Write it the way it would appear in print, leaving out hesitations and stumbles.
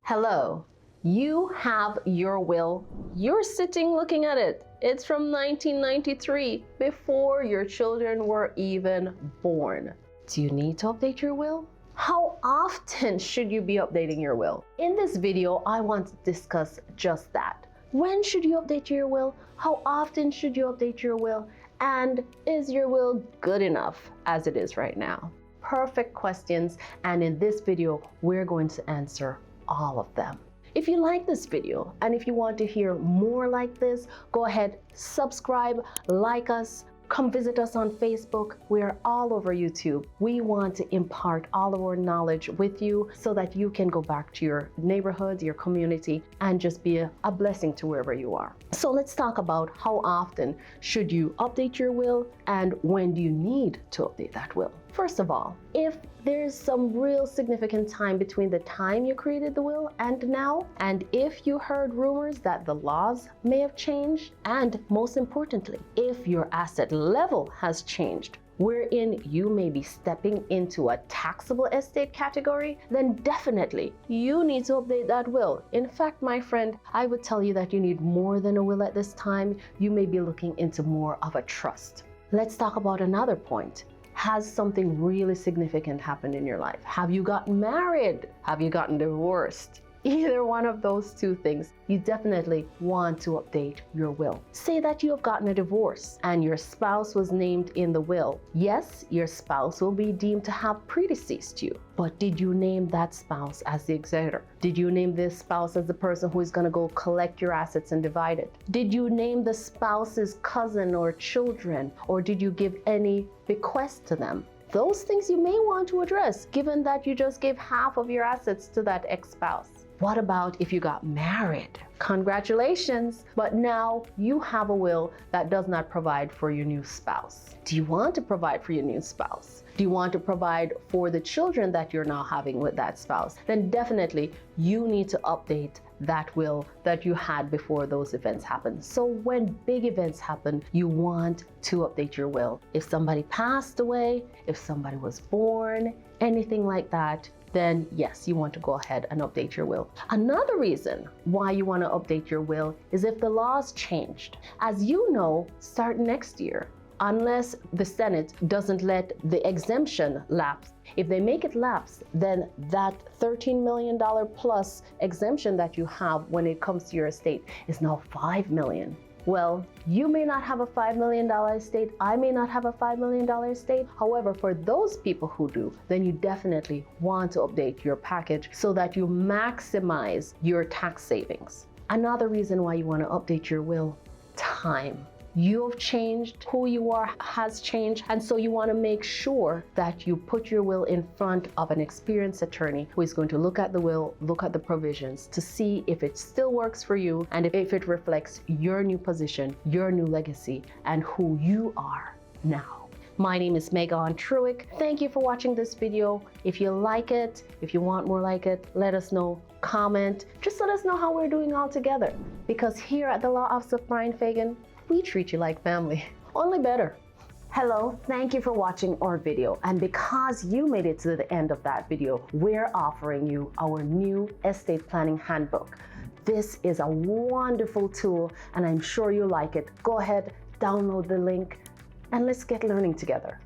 Hello, you have your will. You're sitting looking at it. It's from 1993, before your children were even born. Do you need to update your will? How often should you be updating your will? In this video, I want to discuss just that. When should you update your will? How often should you update your will? And is your will good enough as it is right now? Perfect questions, and in this video, we're going to answer all of them. If you like this video and if you want to hear more like this, go ahead, subscribe, like us, come visit us on Facebook. We're all over YouTube. We want to impart all of our knowledge with you so that you can go back to your neighborhood, your community, and just be a blessing to wherever you are. So let's talk about how often should you update your will and when do you need to update that will. First of all, if there's some real significant time between the time you created the will and now, and if you heard rumors that the laws may have changed, and most importantly, if your asset level has changed, wherein you may be stepping into a taxable estate category, then definitely you need to update that will. In fact, my friend, I would tell you that you need more than a will at this time. You may be looking into more of a trust. Let's talk about another point. Has something really significant happened in your life? Have you gotten married? Have you gotten divorced? Either one of those two things, you definitely want to update your will. Say that you have gotten a divorce and your spouse was named in the will. Yes, your spouse will be deemed to have predeceased you, but did you name that spouse as the executor? Did you name this spouse as the person who is going to go collect your assets and divide it? Did you name the spouse's cousin or children, or did you give any bequest to them? Those things you may want to address, given that you just gave half of your assets to that ex-spouse. What about if you got married? Congratulations, but now you have a will that does not provide for your new spouse. Do you want to provide for your new spouse? Do you want to provide for the children that you're now having with that spouse? Then definitely you need to update that will that you had before those events happened. So when big events happen, you want to update your will. If somebody passed away, if somebody was born, anything like that, then yes, you want to go ahead and update your will. Another reason why you want to update your will is if the laws changed. As you know, starting next year, unless the Senate doesn't let the exemption lapse, if they make it lapse, then that $13 million plus exemption that you have when it comes to your estate is now $5 million. Well, you may not have a $5 million estate. I may not have a $5 million estate. However, for those people who do, then you definitely want to update your package so that you maximize your tax savings. Another reason why you want to update your will: time. You have changed, who you are has changed, and so you want to make sure that you put your will in front of an experienced attorney who is going to look at the will, look at the provisions to see if it still works for you and if it reflects your new position, your new legacy, and who you are now. My name is Megan Truick. Thank you for watching this video. If you like it, if you want more like it, let us know. Comment. Just let us know how we're doing all together. Because here at the Law Office of Bryan Fagan, we treat you like family, only better. Hello, thank you for watching our video. And because you made it to the end of that video, we're offering you our new estate planning handbook. This is a wonderful tool and I'm sure you like it. Go ahead, download the link and let's get learning together.